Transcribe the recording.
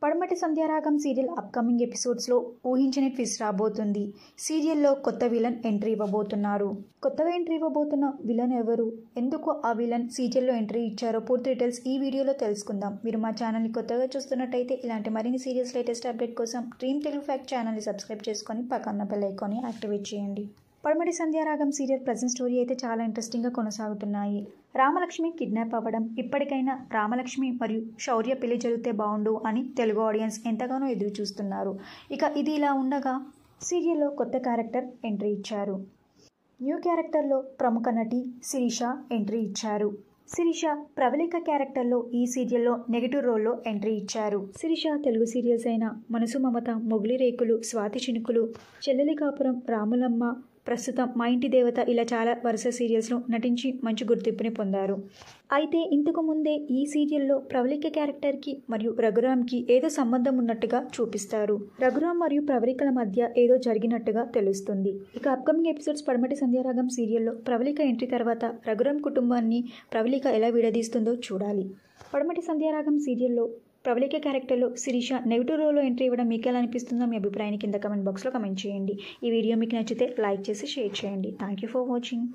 పడమటి Sandhyaragam serial upcoming ఎపిసోడ్స్లో ఊహించని ట్విస్ట్ రాబోతుంది. సీరియల్లో కొత్త విలన్ ఎంట్రీ ఇవ్వబోతున్నారు. కొత్తగా ఎంట్రీ ఇవ్వబోతున్న విలన్ ఎవరు, ఎందుకు ఆ విలన్ సీరియల్లో ఎంట్రీ ఇచ్చారో పూర్తి డీటెయిల్స్ ఈ వీడియోలో తెలుసుకుందాం. మీరు మా ఛానల్ని కొత్తగా చూస్తున్నట్టయితే ఇలాంటి మరిన్ని సీరియల్స్ లేటెస్ట్ అప్డేట్ కోసం డ్రీమ్ తెలుగు ఫ్యాక్ట్ ఛానల్ని సబ్స్క్రైబ్ చేసుకొని పక్కన బెల్ ఐకాన్ని యాక్టివేట్ చేయండి. పడమటి సంధ్యారాగం సీరియల్ ప్రజెంట్ స్టోరీ అయితే చాలా ఇంట్రెస్టింగ్గా కొనసాగుతున్నాయి. రామలక్ష్మి కిడ్నాప్ అవ్వడం, ఇప్పటికైనా రామలక్ష్మి మరియు శౌర్య పెళ్లి జరిగితే బాగుండు అని తెలుగు ఆడియన్స్ ఎంతగానో ఎదురు చూస్తున్నారు. ఇక ఇది ఇలా ఉండగా సీరియల్లో కొత్త క్యారెక్టర్ ఎంట్రీ ఇచ్చారు. న్యూ క్యారెక్టర్లో ప్రముఖ నటి శిరీష ఎంట్రీ ఇచ్చారు. శిరీష ప్రవళిక క్యారెక్టర్లో ఈ సీరియల్లో నెగిటివ్ రోల్లో ఎంట్రీ ఇచ్చారు. శిరీష తెలుగు సీరియల్స్ అయిన మనసు మమత, మొగులి రేకులు, స్వాతి చినుకులు, చెల్లెలి కాపురం, రాములమ్మ, ప్రస్తుతం మా ఇంటి దేవత ఇలా చాలా వరుస సీరియల్స్లో నటించి మంచి గుర్తింపుని పొందారు. అయితే ఇంతకు ముందే ఈ సీరియల్లో ప్రవళిక క్యారెక్టర్కి మరియు రఘురామ్కి ఏదో సంబంధం ఉన్నట్టుగా చూపిస్తారు. రఘురామ్ మరియు ప్రవళికల మధ్య ఏదో జరిగినట్టుగా తెలుస్తుంది. ఇక అప్కమింగ్ ఎపిసోడ్స్ పడమటి సంధ్యారాగం సీరియల్లో ప్రవళిక ఎంట్రీ తర్వాత రఘురామ్ కుటుంబాన్ని ప్రవళిక ఎలా విడదీస్తుందో చూడాలి. పడమటి సంధ్యారాగం సీరియల్లో ప్రవళిక క్యారెక్టర్లో శిరీష నెగిటివ్ రోల్లో ఎంట్రీ ఇవ్వడం మీకు ఎలా అనిపిస్తుందో మీ అభిప్రాయాన్ని కింద కమెంట్ బాక్స్లో కమెంట్ చేయండి. ఈ వీడియో మీకు నచ్చితే లైక్ చేసి షేర్ చేయండి. Thank you for watching.